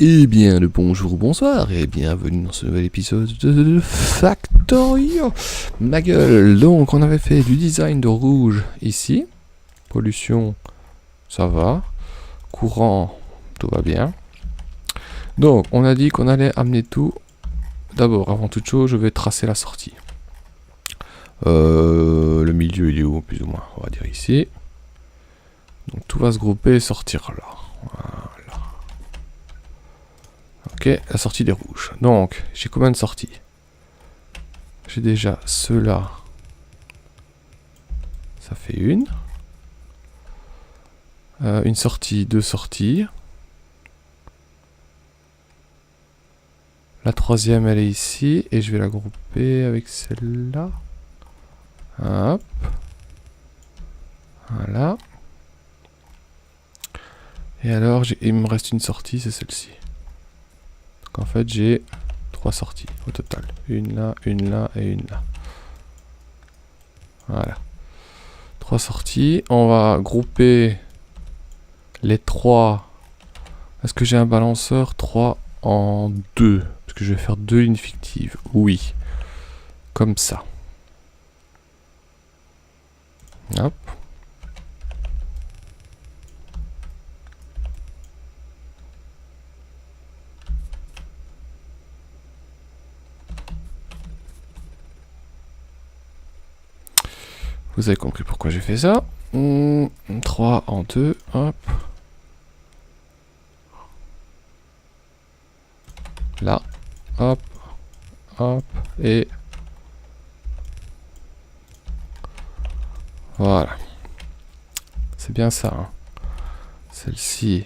Eh bien, le bonjour, bonsoir, et bienvenue dans ce nouvel épisode de Factorio. Ma gueule, donc on avait fait du design de rouge ici. Pollution, ça va. Courant, tout va bien. Donc, on a dit qu'on allait amener tout. D'abord, avant toute chose, je vais tracer la sortie. Le milieu, il est où, plus ou moins? On va dire ici. Donc, tout va se grouper et sortir là. Voilà. Ok, la sortie des rouges. Donc, j'ai combien de sorties? J'ai déjà ceux-là. Ça fait une. Une sortie, deux sorties. La troisième, elle est ici. Et je vais la grouper avec celle-là. Hop. Voilà. Et alors, il me reste une sortie, c'est celle-ci. Donc en fait, j'ai 3 sorties au total. Une là et une là. Voilà. 3 sorties. On va grouper les 3. Est-ce que j'ai un balanceur 3 en 2? Parce que je vais faire 2 lignes fictives. Oui. Comme ça. Hop. Vous avez compris pourquoi j'ai fait ça. 3 en 2. Hop. Là. Hop. Hop. Et... voilà. C'est bien ça. Hein. Celle-ci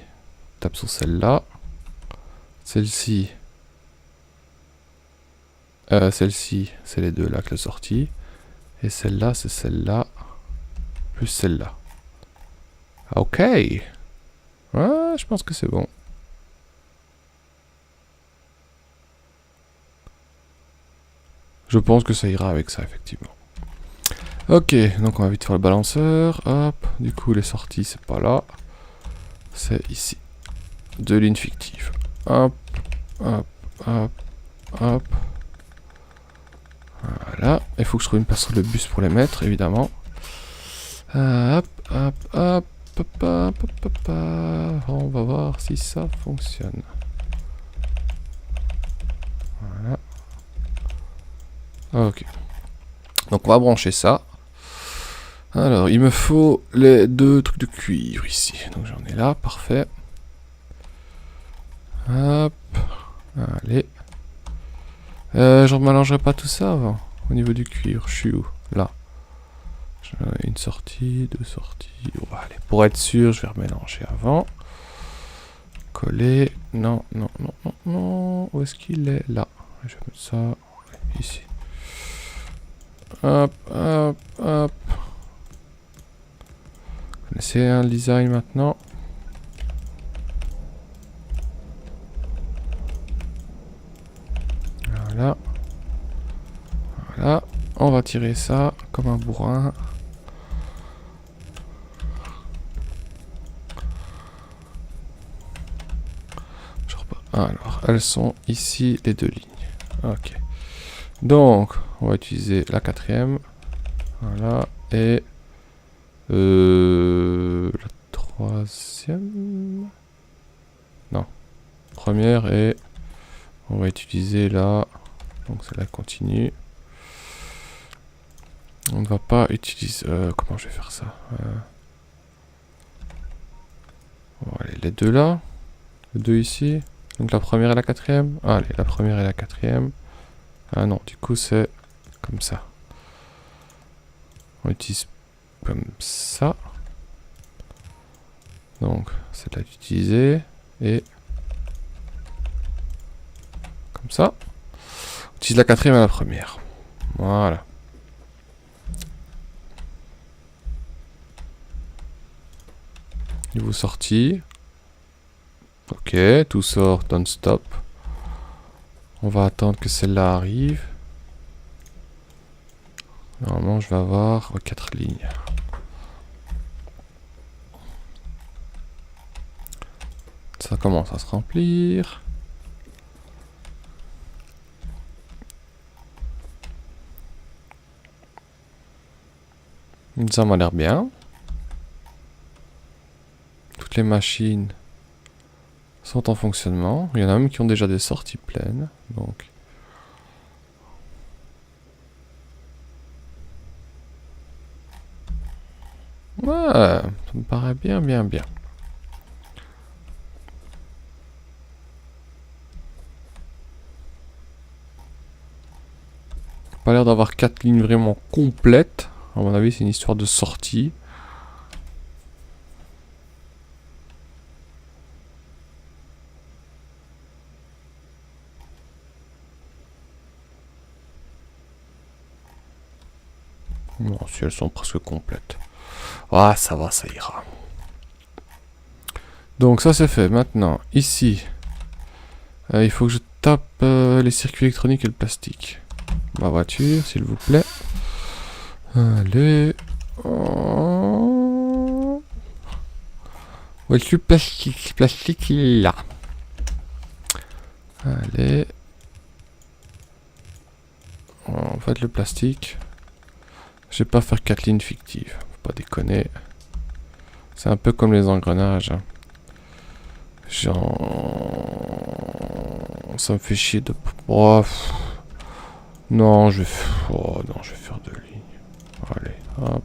tape sur celle-là. Celle-ci... celle-ci, c'est les deux là que la sortie. Et celle-là, c'est celle-là. Plus celle-là. Ok. Ouais, je pense que c'est bon. Je pense que ça ira avec ça, effectivement. Ok, donc on va vite faire le balanceur. Hop, du coup, les sorties, c'est pas là. C'est ici. 2 lignes fictives. Hop, hop, hop, hop. Voilà. Il faut que je trouve une place sur le bus pour les mettre, évidemment. Hop, hop, hop, hop, hop, hop, hop. On va voir si ça fonctionne. Voilà. Ok. Donc on va brancher ça. Alors, il me faut les 2 trucs de cuivre ici. Donc j'en ai là, parfait. Hop. Allez. Je ne mélangerai pas tout ça avant. Au niveau du cuivre, je suis où? Là. Une sortie, 2 sorties. Oh, allez, pour être sûr, je vais remélanger avant. Coller. Non, non, non, non, non. Où est-ce qu'il est? Là. Je vais mettre ça ici. Hop, hop, hop. Vous connaissez un design maintenant? Voilà. Voilà. On va tirer ça comme un bourrin. Alors, elles sont ici, les 2 lignes. Ok. Donc, on va utiliser la 4e. Voilà. Et... la 3e... non. Première et... on va utiliser la... donc celle-là continue. On ne va pas utiliser... comment je vais faire ça? Bon, allez, les 2 là. Les 2 ici. Donc la première et la 4e. Allez, la première et la 4e. Ah non, du coup c'est comme ça. On utilise comme ça. Donc, celle-là d'utiliser. Et comme ça. On utilise la 4e et la première. Voilà. Niveau sortie. Ok, tout sort non-stop. On va attendre que celle-là arrive. Normalement, je vais avoir 4 lignes. Ça commence à se remplir. Ça m'a l'air bien. Toutes les machines sont en fonctionnement. Il y en a même qui ont déjà des sorties pleines. Donc. Ouais, ça me paraît bien. Pas l'air d'avoir 4 lignes vraiment complètes. À mon avis, c'est une histoire de sortie. Bon, si elles sont presque complètes. Ah, ça va, ça ira. Donc ça c'est fait. Maintenant, ici, il faut que je tape les circuits électroniques et le plastique. Ma voiture, s'il vous plaît. Allez. Oh. Où est le plastique? Plastique, il est là. Allez. En fait, le plastique. Je vais pas faire 4 lignes fictives. Faut pas déconner. C'est un peu comme les engrenages. Genre... Ça me fait chier de... Oh, non, je vais... Oh, non, je vais faire 2 lignes. Allez, hop.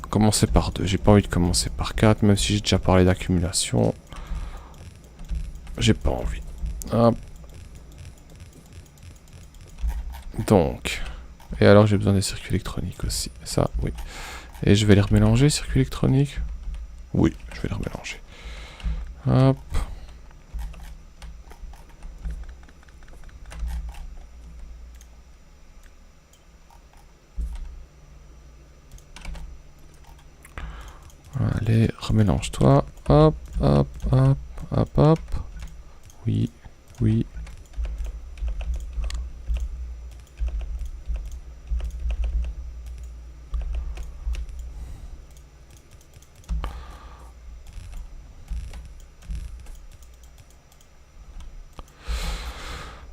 Commencer par 2. J'ai pas envie de commencer par 4, même si j'ai déjà parlé d'accumulation. J'ai pas envie. Hop. Donc. Et alors, j'ai besoin des circuits électroniques aussi. Ça, oui. Et je vais les remélanger, circuits électroniques. Oui, je vais les remélanger. Hop. Allez, remélange-toi. Hop, hop, hop, hop, hop. Oui, oui.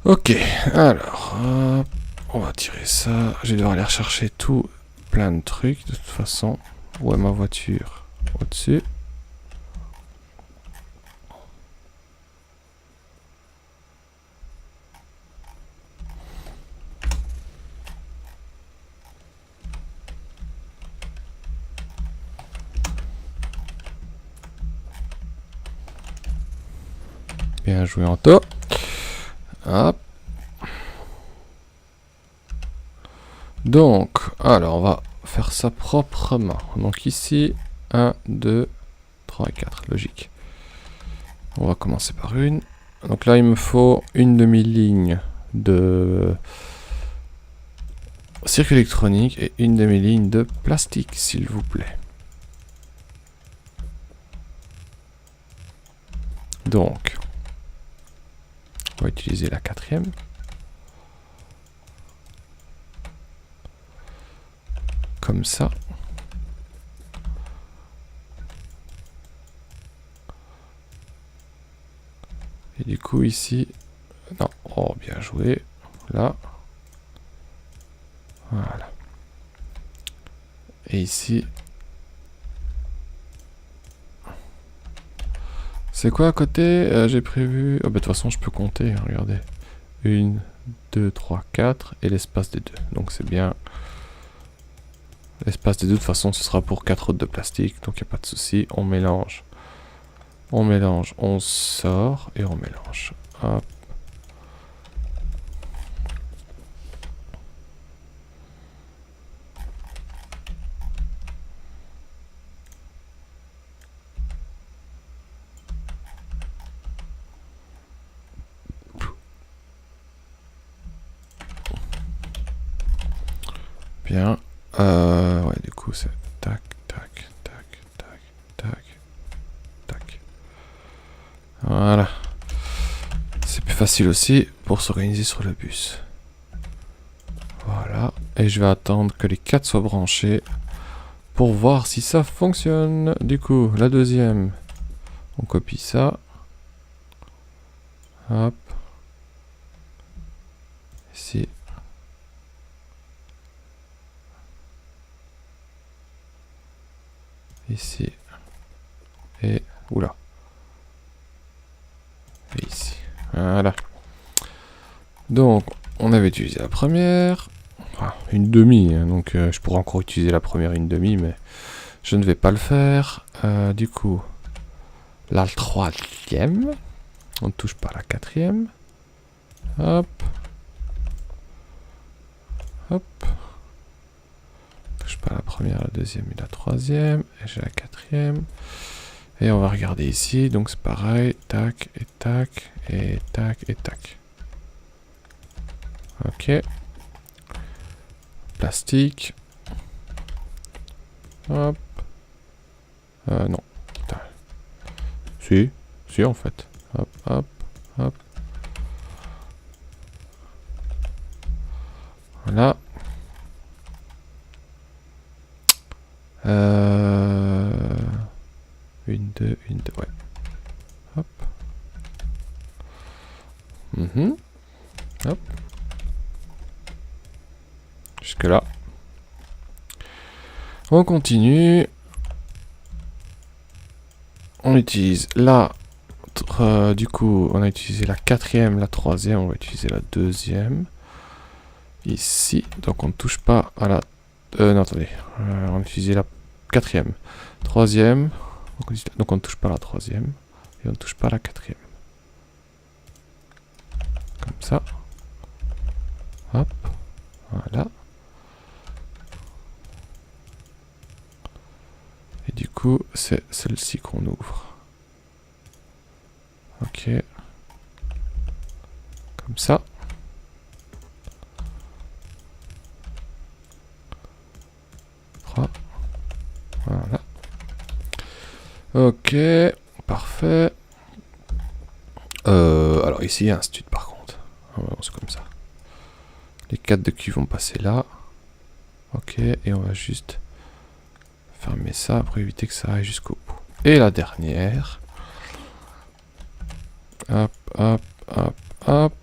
Ok, alors, hop, on va tirer ça. Je vais devoir aller rechercher tout, plein de trucs de toute façon. Où est ma voiture? Au-dessus. Bien joué Anto. Hop. Donc, alors on va faire ça proprement. Donc ici, 1, 2, 3 et 4, logique. On va commencer par une. Donc là, il me faut une demi-ligne de circuit électronique et une demi-ligne de plastique, s'il vous plaît. Donc, on va utiliser la 4e. Comme ça. Et du coup ici, non, oh bien joué, là, voilà. Et ici, c'est quoi à côté? J'ai prévu, oh bah de toute façon je peux compter, hein, regardez. 1, 2, 3, 4 et l'espace des deux, donc c'est bien. L'espace des deux, de toute façon ce sera pour 4 autres de plastique, donc il n'y a pas de souci, on mélange. On mélange, on sort et on mélange. Hop. Bien. Ouais, du coup c'est tac, tac, tac, tac, tac, tac. Voilà. C'est plus facile aussi pour s'organiser sur le bus. Voilà. Et je vais attendre que les 4 soient branchés pour voir si ça fonctionne. Du coup, la deuxième, on copie ça. Hop. Ici. ici, et... Oula. Et ici. Voilà. Donc, on avait utilisé la première. Enfin, une demi, hein, donc je pourrais encore utiliser la première une demi, mais je ne vais pas le faire. Du coup, la troisième. On ne touche pas la quatrième. Hop. Hop. On ne touche pas la première, la deuxième et la troisième. Et j'ai la quatrième. Et on va regarder ici. Donc c'est pareil. Tac, et tac, et tac, et tac. Ok. Plastique. Hop. Non. Putain. Si en fait. Hop, hop, hop. Voilà. Une, deux, ouais. Hop. Hop. Jusque là. On continue. On utilise la... du coup, on a utilisé la quatrième, la troisième, on va utiliser la deuxième. Ici, donc on ne touche pas à la... non, attendez. On a utilisé la quatrième. Troisième. Donc on ne touche pas à la troisième. Et on ne touche pas à la quatrième. Comme ça. Hop. Voilà. Et du coup, c'est celle-ci qu'on ouvre. Ok. Comme ça. Voilà. Ok, parfait. Alors ici, il y a un stud par contre. C'est comme ça. Les 4 de cul vont passer là. Ok, et on va juste fermer ça pour éviter que ça aille jusqu'au bout. Et la dernière. Hop, hop, hop, hop.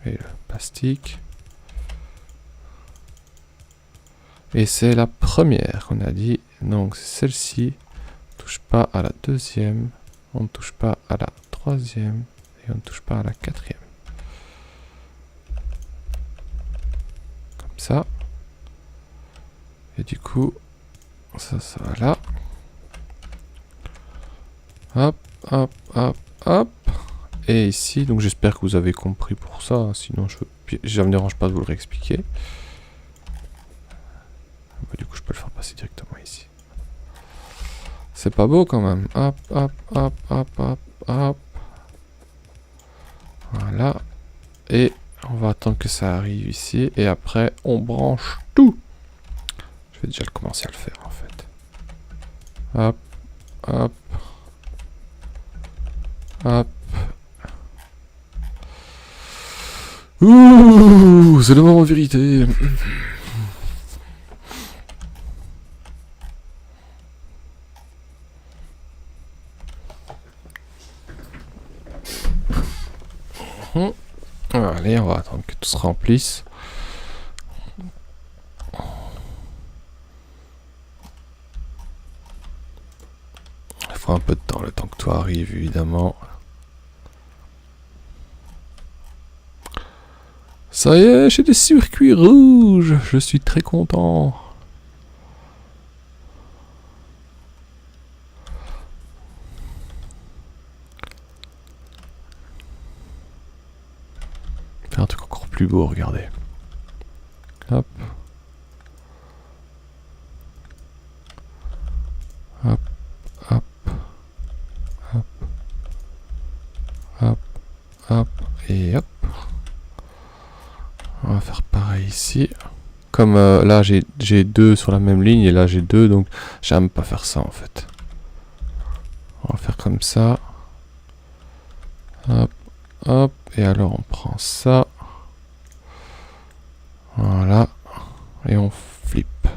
Et le plastique. Et c'est la première qu'on a dit. Donc c'est celle-ci. On ne touche pas à la deuxième. On ne touche pas à la troisième. Et on ne touche pas à la quatrième. Comme ça. Et du coup, ça va là. Hop, hop, hop, hop. Et ici, donc j'espère que vous avez compris pour ça. Sinon, ça me dérange pas de vous le réexpliquer. Du coup, je peux le faire passer directement ici. C'est pas beau quand même. Hop, hop, hop, hop, hop, hop. Voilà. Et on va attendre que ça arrive ici. Et après, on branche tout. Je vais déjà commencer à le faire en fait. Hop, hop. Hop. Ouh, c'est le moment de vérité. Allez, on va attendre que tout se remplisse. Il faut un peu de temps, le temps que tout arrive, évidemment. Ça y est, j'ai des circuits rouges. Je suis très content. Faire un truc encore plus beau, regardez. Hop. Hop, hop, hop, hop, hop, et hop. On va faire pareil ici. Comme là j'ai deux sur la même ligne et là j'ai deux, donc j'aime pas faire ça en fait. On va faire comme ça. Hop, hop, et alors on prend ça. Voilà. Et on flippe.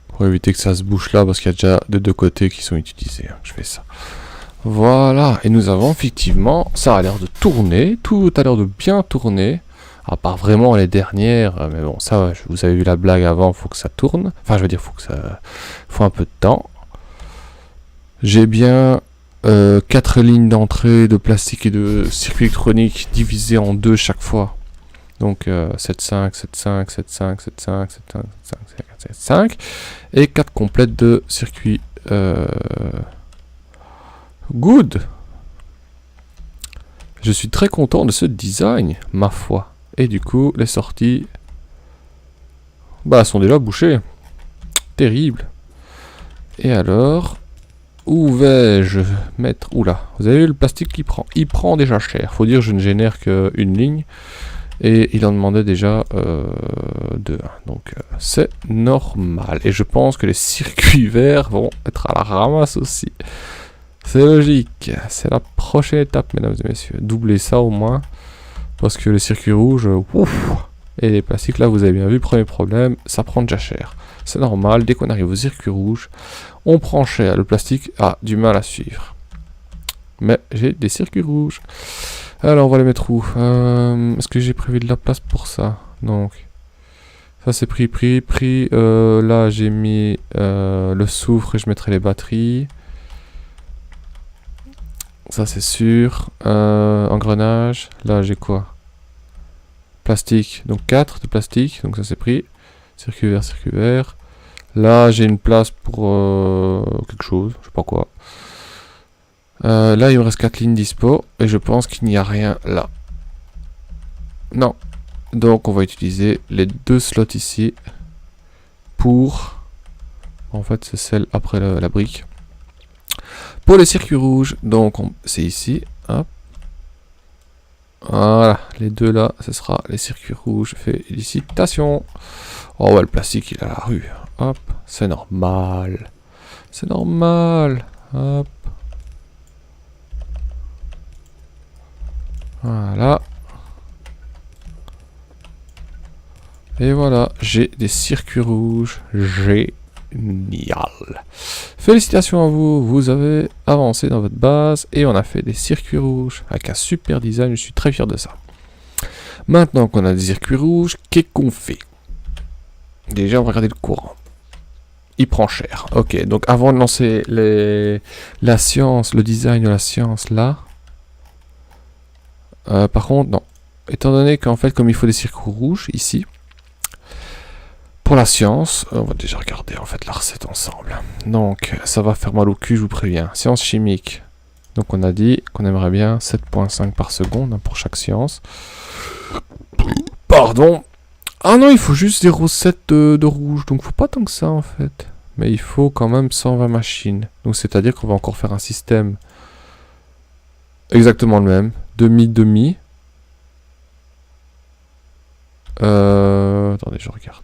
Pour éviter que ça se bouche là, parce qu'il y a déjà de deux côtés qui sont utilisés. Je fais ça. Voilà. Et nous avons effectivement, ça a l'air de tourner. Tout a l'air de bien tourner. À part vraiment les dernières, mais bon, ça, vous avez vu la blague avant, faut que ça tourne. Enfin, je veux dire, faut un peu de temps. J'ai bien 4 lignes d'entrée de plastique et de circuit électronique divisées en 2 chaque fois. Donc 7,5, 7,5, 7,5, 7,5, 7,5, 7,5, 7,5 et 4 complètes de circuit. Good. Je suis très content de ce design, ma foi. Et du coup, les sorties sont déjà bouchées. Terrible. Et alors, où vais-je mettre... Oula, vous avez vu le plastique qui prend. Il prend déjà cher. Faut dire que je ne génère qu'une ligne. Et il en demandait déjà 2. Donc c'est normal. Et je pense que les circuits verts vont être à la ramasse aussi. C'est logique. C'est la prochaine étape, mesdames et messieurs. Doubler ça au moins. Parce que les circuits rouges... Ouf, et les plastiques, là, vous avez bien vu, premier problème, ça prend déjà cher. C'est normal, dès qu'on arrive aux circuits rouges, on prend cher. Le plastique a du mal à suivre. Mais j'ai des circuits rouges. Alors, on va les mettre où? Est-ce que j'ai prévu de la place pour ça? Donc, ça c'est pris. Là, j'ai mis le soufre et je mettrai les batteries. Ça c'est sûr. Engrenage. Là, j'ai quoi? Plastique. Donc 4 de plastique. Donc ça c'est pris. Circuit vert. Là, j'ai une place pour quelque chose. Je sais pas quoi. Là, il me reste 4 lignes dispo. Et je pense qu'il n'y a rien là. Non. Donc, on va utiliser les 2 slots ici. Pour... En fait, c'est celle après la brique. Pour les circuits rouges. Donc, c'est ici. Hop. Voilà. Les 2 là, ce sera les circuits rouges. Félicitations. Oh, ouais, le plastique, il est à la rue. Hop. C'est normal. C'est normal. Hop. Voilà. Et voilà, j'ai des circuits rouges. Génial. Félicitations à vous, vous avez avancé dans votre base et on a fait des circuits rouges avec un super design, je suis très fier de ça. Maintenant qu'on a des circuits rouges, qu'est-ce qu'on fait? Déjà, on va regarder le courant. Il prend cher. Ok, donc avant de lancer la science, le design de la science là... par contre, non. Étant donné qu'en fait, comme il faut des circuits rouges, ici, pour la science, on va déjà regarder en fait la recette ensemble. Donc, ça va faire mal au cul, je vous préviens. Science chimique. Donc, on a dit qu'on aimerait bien 7,5 par seconde hein, pour chaque science. Pardon. Ah non, il faut juste 0,7 de rouge. Donc, faut pas tant que ça en fait. Mais il faut quand même 120 machines. Donc, c'est-à-dire qu'on va encore faire un système exactement le même. Demi-demi. Attendez, je regarde.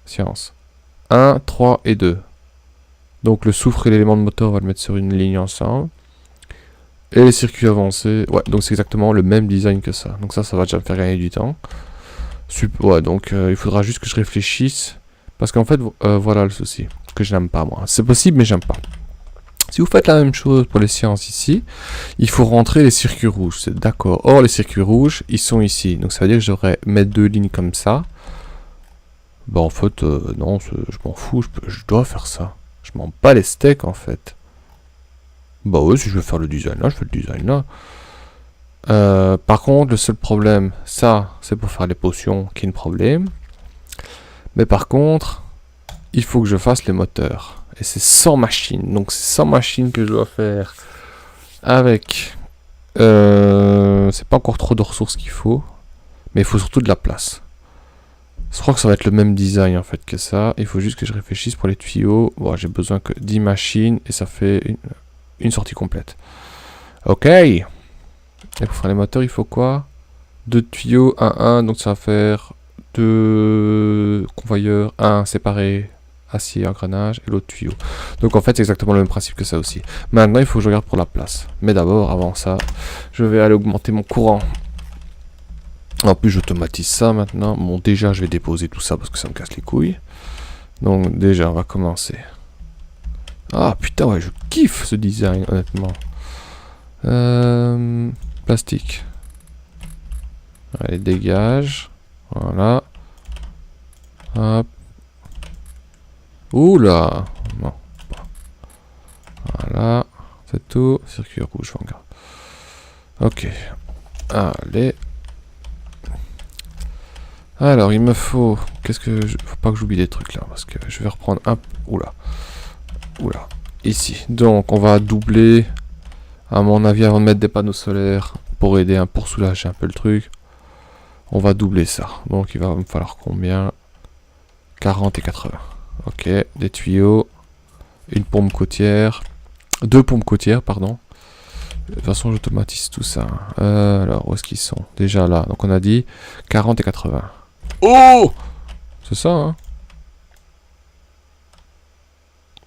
Science. 1, 3 et 2. Donc le soufre et l'élément de moteur, on va le mettre sur une ligne ensemble. Et les circuits avancés. Ouais, donc c'est exactement le même design que ça. Donc ça va déjà me faire gagner du temps. Ouais, donc il faudra juste que je réfléchisse. Parce qu'en fait, voilà le souci. Que je n'aime pas moi. C'est possible, mais j'aime pas. Si vous faites la même chose pour les sciences ici, il faut rentrer les circuits rouges, c'est d'accord. Or, les circuits rouges, ils sont ici. Donc ça veut dire que je devrais mettre 2 lignes comme ça. Bah en fait, non, je m'en fous, je dois faire ça. Je m'en bats les steaks en fait. Bah ouais, si je veux faire le design là, je fais le design là. Par contre, le seul problème, ça, c'est pour faire les potions qui est un problème. Mais par contre, il faut que je fasse les moteurs. Et c'est 100 machines. Donc c'est 100 machines que je dois faire avec... c'est pas encore trop de ressources qu'il faut. Mais il faut surtout de la place. Je crois que ça va être le même design en fait que ça. Il faut juste que je réfléchisse pour les tuyaux. Bon, j'ai besoin que 10 machines et ça fait une sortie complète. Ok. Et pour faire les moteurs, il faut quoi? 2 tuyaux, 1, donc ça va faire 2 convoyeurs, 1 séparé, acier, engrenage et l'autre tuyau. Donc en fait, c'est exactement le même principe que ça aussi. Maintenant, il faut que je regarde pour la place. Mais d'abord, avant ça, je vais aller augmenter mon courant. En plus, j'automatise ça maintenant. Bon, déjà, je vais déposer tout ça parce que ça me casse les couilles. Donc, déjà, on va commencer. Ah, putain, ouais, je kiffe ce design, honnêtement. Plastique. Allez, dégage. Voilà. Hop. Oula. Non. Voilà. C'est tout. Circuit rouge, regarde. Ok. Allez. Alors, il me faut... Qu'est-ce que... Faut pas que j'oublie des trucs là, parce que je vais reprendre un... Oula. Oula. Ici. Donc, on va doubler, à mon avis, avant de mettre des panneaux solaires, pour aider, pour soulager un peu le truc. On va doubler ça. Donc, il va me falloir combien? 40 et 80. Ok. Des tuyaux. Une pompe côtière. 2 pompes côtières, pardon. De toute façon, j'automatise tout ça. Alors, où est-ce qu'ils sont? Déjà là. Donc, on a dit 40 et 80. Oh! C'est ça, hein?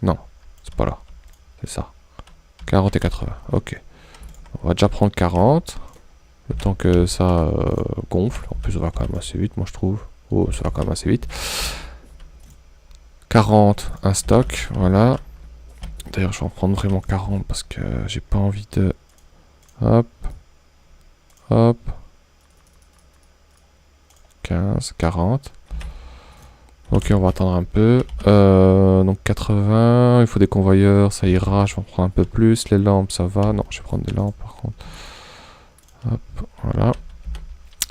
Non, c'est pas là. C'est ça. 40 et 80. Ok. On va déjà prendre 40. Le temps que ça gonfle. En plus, ça va quand même assez vite, moi, je trouve. Oh, ça va quand même assez vite. 40, un stock. Voilà. D'ailleurs, je vais en prendre vraiment 40 parce que j'ai pas envie de... Hop. Hop. 15, 40. Ok, on va attendre un peu. Donc 80, il faut des convoyeurs, ça ira, je vais en prendre un peu plus. Les lampes, ça va. Non, je vais prendre des lampes par contre. Hop, voilà.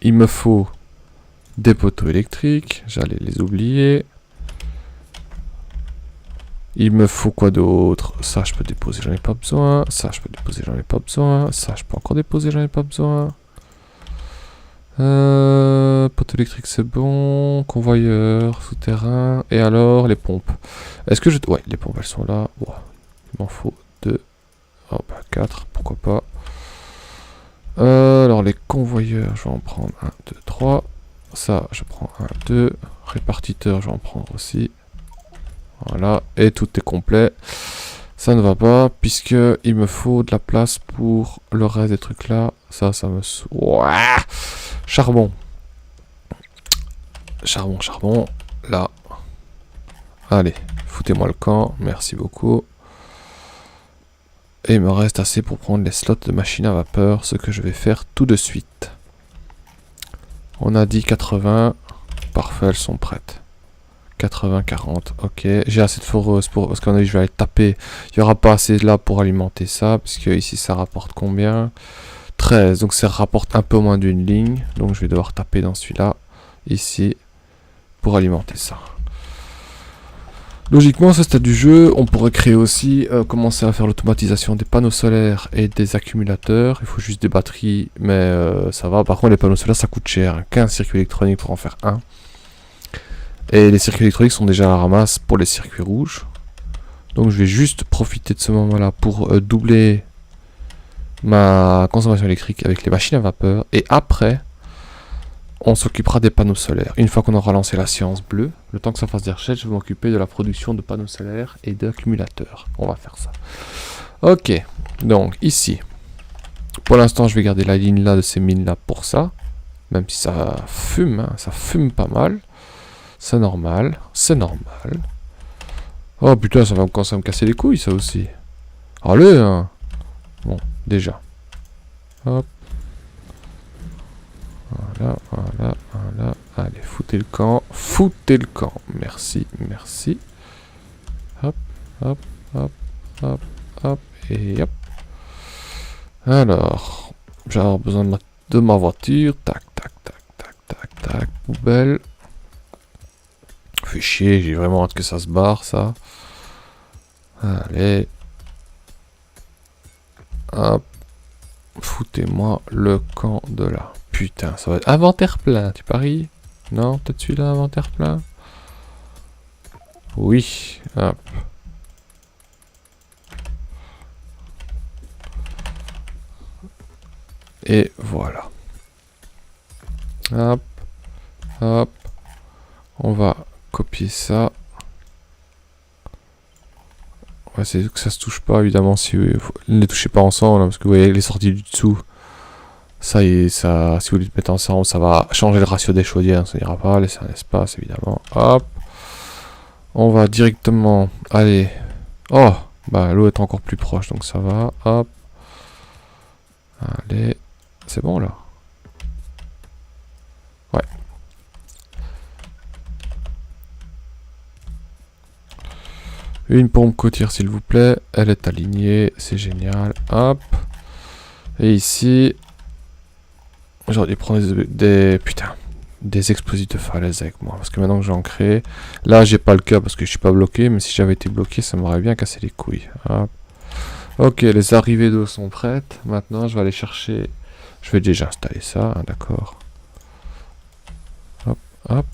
Il me faut des poteaux électriques, j'allais les oublier. Il me faut quoi d'autre? Ça, je peux déposer, j'en ai pas besoin. Ça, je peux déposer, j'en ai pas besoin. Ça, je peux encore déposer, j'en ai pas besoin. Poteau électrique, c'est bon. Convoyeur, souterrain. Et alors, les pompes. Est-ce que je... Ouais, les pompes, elles sont là. Wow. Il m'en faut 2. Oh, bah 4, pourquoi pas. Alors, les convoyeurs, je vais en prendre 1, 2, 3. Ça, je prends 1, 2. Répartiteur, je vais en prendre aussi. Voilà, et tout est complet. Ça ne va pas, puisque il me faut de la place pour le reste des trucs là. Ça me... Ouah, charbon. Charbon, charbon. Là. Allez, foutez-moi le camp. Merci beaucoup. Et il me reste assez pour prendre les slots de machine à vapeur, ce que je vais faire tout de suite. On a dit 80. Parfait, elles sont prêtes. 80, 40, ok. J'ai assez de foreuse pour... Parce qu'à mon avis, je vais aller taper. Il n'y aura pas assez là pour alimenter ça. Puisque ici, ça rapporte combien? 13. Donc, ça rapporte un peu moins d'une ligne. Donc, je vais devoir taper dans celui-là. Ici. Pour alimenter ça. Logiquement, à ce stade du jeu, on pourrait créer aussi... commencer à faire l'automatisation des panneaux solaires et des accumulateurs. Il faut juste des batteries. Mais ça va. Par contre, les panneaux solaires, ça coûte cher. 15 circuits électroniques pour en faire un. Et les circuits électroniques sont déjà à la ramasse pour les circuits rouges. Donc je vais juste profiter de ce moment-là pour doubler ma consommation électrique avec les machines à vapeur. Et après, on s'occupera des panneaux solaires. Une fois qu'on aura lancé la science bleue, le temps que ça fasse des recherches, je vais m'occuper de la production de panneaux solaires et d'accumulateurs. On va faire ça. Ok, donc ici. Pour l'instant, je vais garder la ligne là de ces mines là pour ça. Même si ça fume, hein, ça fume pas mal. C'est normal, c'est normal. Oh putain, ça va commencer à me casser les couilles, ça aussi. Allez, hein. Bon, déjà. Hop. Voilà, voilà, voilà. Allez, foutez le camp. Foutez le camp. Merci, merci. Hop, hop, hop, hop, hop, et hop. Alors, j'ai besoin de ma voiture. Tac, tac, tac, tac, tac, tac. Poubelle. Fait chier, j'ai vraiment hâte que ça se barre, ça. Allez. Hop. Foutez-moi le camp de là. Putain, ça va être... Inventaire plein, tu paries? Non, peut-être celui-là, inventaire plein? Oui. Hop. Et voilà. Hop. Hop. On va copier ça. Ouais, c'est que ça se touche pas, évidemment, si ne les touchez pas ensemble, hein, parce que vous voyez les sorties du dessous. Ça, et ça, si vous les mettez ensemble, ça va changer le ratio des chaudières, ça n'ira pas, laisser un espace, évidemment. Hop. On va directement aller... Oh, bah l'eau est encore plus proche, donc ça va. Hop. Allez. C'est bon, là. Ouais. Une pompe côtière s'il vous plaît. Elle est alignée. C'est génial. Hop. Et ici... J'aurais dû prendre putain, des explosifs de falaise avec moi. Parce que maintenant que j'en crée... Là, j'ai pas le cas parce que je suis pas bloqué. Mais si j'avais été bloqué, ça m'aurait bien cassé les couilles. Hop. Ok, les arrivées d'eau sont prêtes. Maintenant, je vais aller chercher... Je vais déjà installer ça, hein, d'accord. Hop, hop.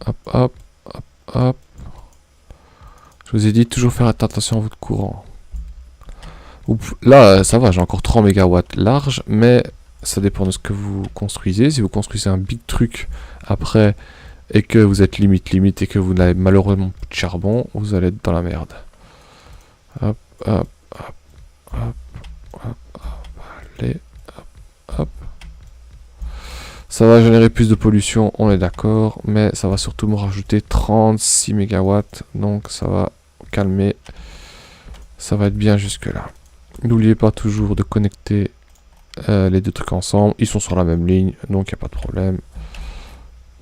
Hop, hop, hop, hop. Je vous ai dit toujours faire attention à votre courant. Là, ça va, j'ai encore 3 mégawatts large, mais ça dépend de ce que vous construisez. Si vous construisez un big truc après et que vous êtes limite et que vous n'avez malheureusement plus de charbon, vous allez être dans la merde. Hop, hop, hop, hop, hop, hop, allez, hop, hop. Ça va générer plus de pollution, on est d'accord, mais ça va surtout me rajouter 36 mégawatts, donc ça va calmer. Ça va être bien jusque là. N'oubliez pas toujours de connecter les deux trucs ensemble. Ils sont sur la même ligne, donc il n'y a pas de problème.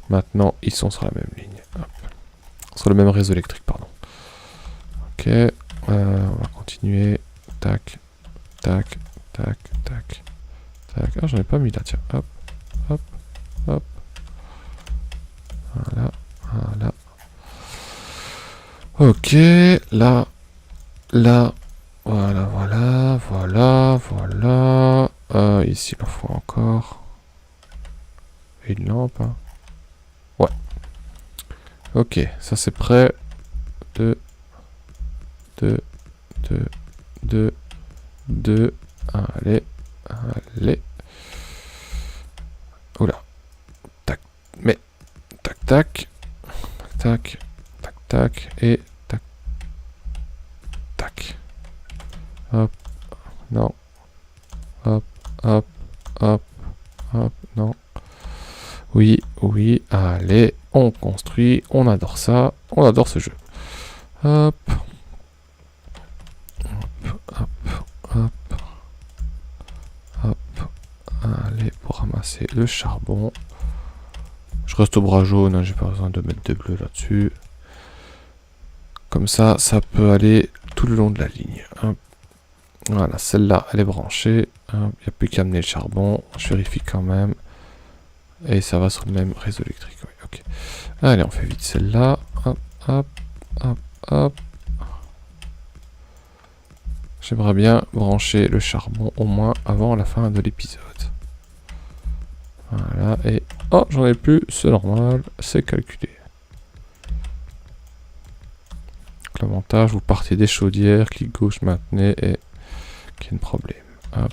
Maintenant, ils sont sur la même ligne. Hop. Sur le même réseau électrique, pardon. Ok, on va continuer. Tac, tac, tac, tac, tac. Ah, j'en ai pas mis là, tiens. Hop, hop, hop. Voilà, voilà. Ok, là, là. Voilà, voilà, voilà, voilà. Ici, il en faut encore. Une lampe. Hein. Ouais. Ok, ça c'est prêt. 2, 2, 2, 2, 2. Allez, allez. Oula. Tac, mais. Tac, tac. Tac, tac, tac. Et tac, tac. Hop, non. Hop, hop, hop, hop, non. Oui, oui, allez, on construit, on adore ça, on adore ce jeu. Hop. Hop, hop, hop. Hop. Allez, pour ramasser le charbon. Je reste au bras jaune, hein, j'ai pas besoin de mettre de bleu là-dessus. Comme ça, ça peut aller tout le long de la ligne. Hop. Voilà, celle-là, elle est branchée. Il n'y a plus qu'à amener le charbon. Je vérifie quand même. Et ça va sur le même réseau électrique. Oui, ok. Allez, on fait vite celle-là. Hop, hop, hop, hop. J'aimerais bien brancher le charbon au moins avant la fin de l'épisode. Voilà, et... Oh, j'en ai plus, c'est normal, c'est calculé. L'avantage, vous partez des chaudières, clic gauche, maintenez, et... Quel problème. Hop.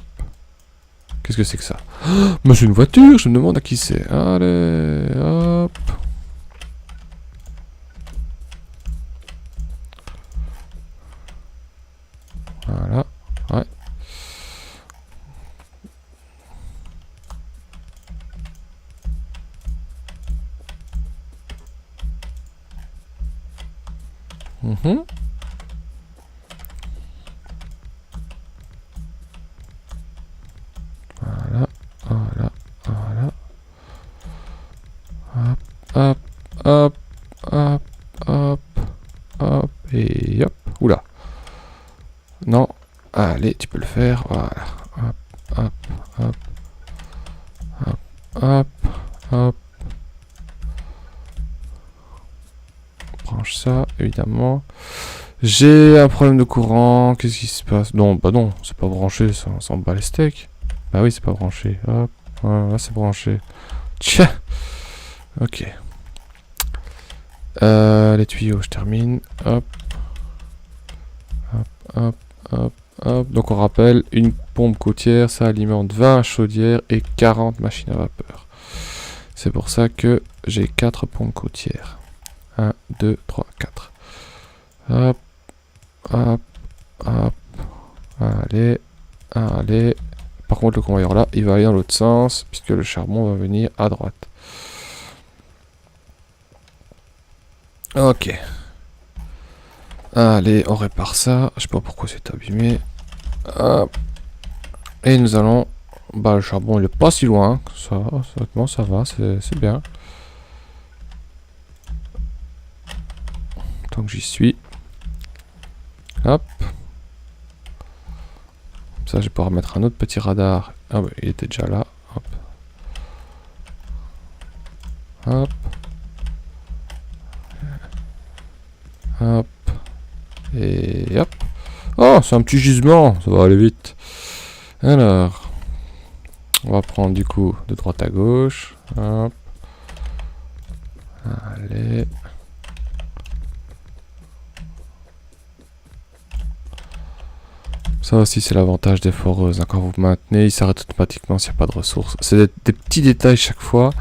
Qu'est-ce que c'est que ça? Oh, mais c'est une voiture, je me demande à qui c'est. Allez, hop. Voilà, ouais. Mhm. Voilà, voilà, voilà. Hop, hop, hop, hop, hop, hop, et hop. Oula. Non. Allez, tu peux le faire. Voilà. Hop, hop, hop. Hop, hop, hop. Branche ça, évidemment. J'ai un problème de courant. Qu'est-ce qui se passe? Non, bah non, c'est pas branché, ça s'en bat les steaks. Bah oui, c'est pas branché. Hop, voilà, là c'est branché. Tiens. Ok. Les tuyaux, je termine. Hop. Hop, hop, hop, hop. Donc on rappelle, une pompe côtière, ça alimente 20 chaudières et 40 machines à vapeur. C'est pour ça que j'ai 4 pompes côtières. 1, 2, 3, 4. Hop, hop, hop. Allez, allez. Par contre, le convoyeur là, il va aller dans l'autre sens, puisque le charbon va venir à droite. Ok. Allez, on répare ça. Je sais pas pourquoi c'est abîmé. Hop. Et nous allons Bah le charbon il est pas si loin, ça, honnêtement ça va, c'est bien. Tant que j'y suis. Hop. Ça je vais pouvoir mettre un autre petit radar. Ah bah il était déjà là. Hop. Hop. Hop. Et hop. Oh c'est un petit gisement, ça va aller vite. Alors. On va prendre du coup de droite à gauche. Hop. Allez. Ça aussi c'est l'avantage des foreuses. Quand vous maintenez, ils s'arrêtent automatiquement s'il n'y a pas de ressources. C'est des petits détails chaque fois,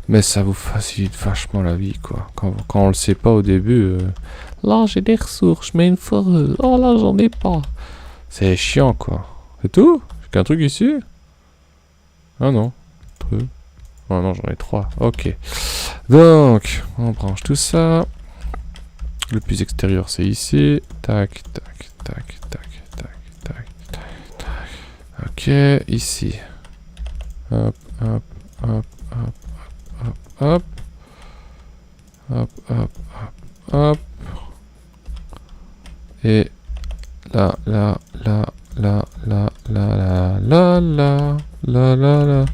mais ça vous facilite vachement la vie quoi. Quand on le sait pas au début, là j'ai des ressources, je mets une foreuse. Oh là j'en ai pas. C'est chiant quoi. C'est tout? J'ai qu'un truc ici? Ah non. Oh non j'en ai 3. Ok. Donc on branche tout ça. Le plus extérieur c'est ici. Tac tac tac tac. Ok, ici. Hop, hop, hop, hop, hop, hop, hop, hop, hop, hop. Et là, là, là, là, là, là, là, là, là, là, là, là.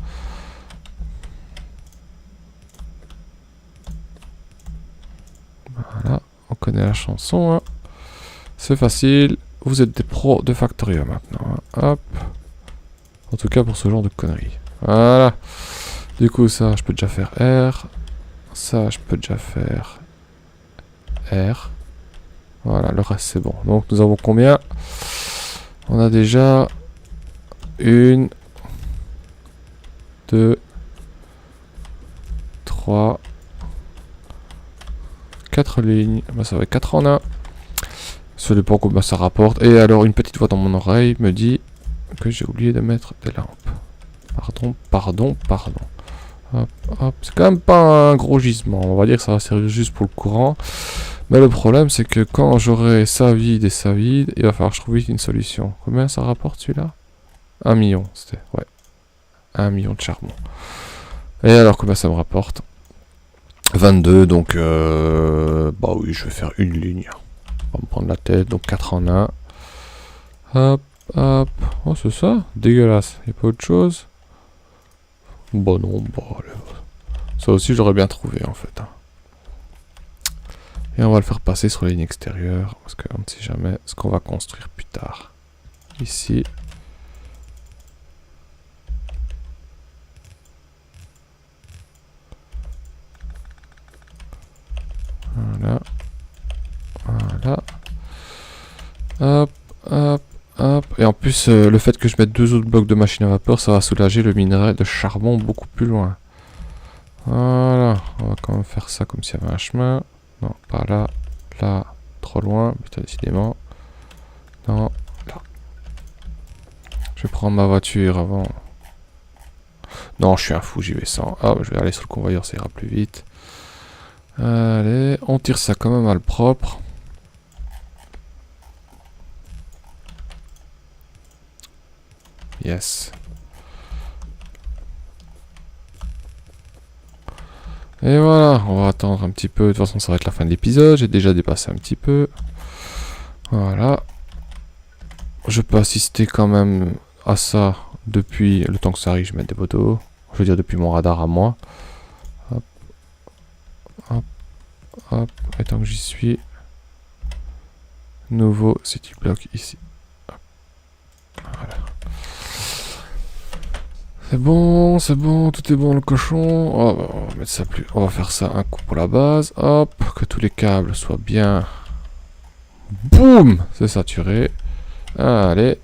Voilà, on connaît la chanson. Hein. C'est facile. Vous êtes des pros de Factorio maintenant. Hein. Hop. En tout cas pour ce genre de conneries. Voilà. Du coup ça je peux déjà faire R. Ça je peux déjà faire R. Voilà, le reste c'est bon. Donc nous avons combien? On a déjà 1, 2, 3, 4 lignes. Bah, ça va être 4 en 1. Ça dépend combien ça rapporte. Et alors une petite voix dans mon oreille me dit que j'ai oublié de mettre des lampes. Pardon. Hop, hop. C'est quand même pas un gros gisement. On va dire que ça va servir juste pour le courant. Mais le problème, c'est que quand j'aurai ça vide et ça vide, il va falloir que je trouve vite une solution. Combien ça rapporte celui-là? 1 million, c'était. Ouais. 1 million de charbon. Et alors, combien ça me rapporte? 22, donc... bah oui, je vais faire une ligne. On va me prendre la tête, donc 4 en 1. Hop. Hop, oh c'est ça, dégueulasse, y'a pas autre chose? Bah non, bah allez. Ça aussi j'aurais bien trouvé en fait. Hein. Et on va le faire passer sur la ligne extérieure, parce qu'on ne sait jamais ce qu'on va construire plus tard. Ici. Voilà. Voilà. Hop, hop. Hop. Et en plus, le fait que je mette 2 autres blocs de machine à vapeur, ça va soulager le minerai de charbon beaucoup plus loin. Voilà. On va quand même faire ça comme s'il y avait un chemin. Non, pas là. Là, trop loin. Putain, décidément. Non, là. Je vais prendre ma voiture avant. Non, je suis un fou, j'y vais sans. Ah, je vais aller sur le convoyeur, ça ira plus vite. Allez, on tire ça quand même à le propre. Yes. Et voilà, on va attendre un petit peu. De toute façon, ça va être la fin de l'épisode. J'ai déjà dépassé un petit peu. Voilà. Je peux assister quand même à ça depuis le temps que ça arrive. Je mets des poteaux. Je veux dire, depuis mon radar à moi. Hop. Hop. Hop. Et tant que j'y suis. Nouveau city block ici. Hop. Voilà. C'est bon, tout est bon le cochon. Oh, bah, on va mettre ça plus. On va faire ça un coup pour la base. Hop, que tous les câbles soient bien. Boum, c'est saturé. Allez,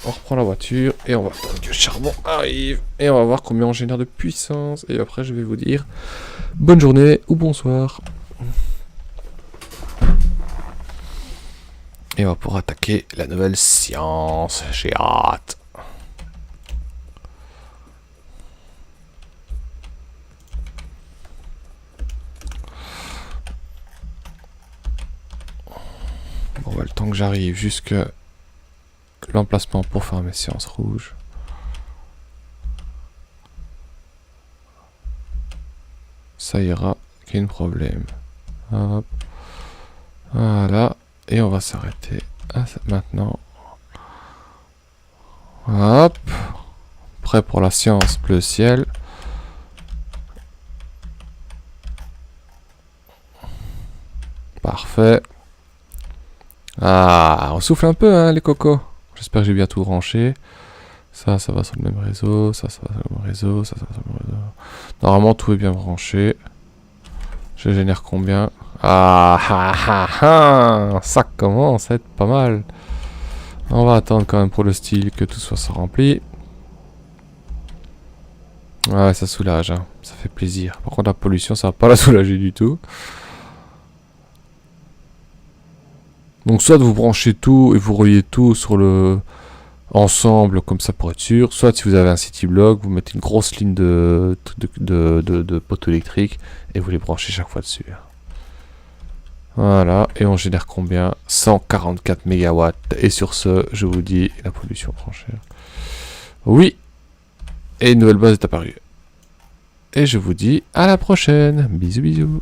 on reprend la voiture et on va attendre que le charbon arrive. Et on va voir combien on génère de puissance. Et après, je vais vous dire bonne journée ou bonsoir. Et on va pouvoir attaquer la nouvelle science. J'ai hâte. Bon, bah, le temps que j'arrive jusque l'emplacement pour faire mes séances rouges. ça ira, aucun problème. Hop. Voilà, et on va s'arrêter maintenant. Hop, prêt pour la science, bleu ciel. Parfait. Ah, on souffle un peu, hein, les cocos. J'espère que j'ai bien tout branché. Ça va sur le même réseau, ça va sur le même réseau, ça va sur le même réseau. Normalement, tout est bien branché. Je génère combien? Ah, ça commence à être pas mal. On va attendre quand même pour le style que tout soit rempli. Ouais, ça soulage, hein. Ça fait plaisir. Par contre, la pollution, ça va pas la soulager du tout. Donc, soit vous branchez tout et vous reliez tout sur le ensemble, comme ça pour être sûr. Soit, si vous avez un cityblock, vous mettez une grosse ligne de poteaux électriques et vous les branchez chaque fois dessus. Voilà, et on génère combien? 144 mégawatts. Et sur ce, je vous dis, la pollution prend cher. Oui, et une nouvelle base est apparue. Et je vous dis à la prochaine. Bisous bisous.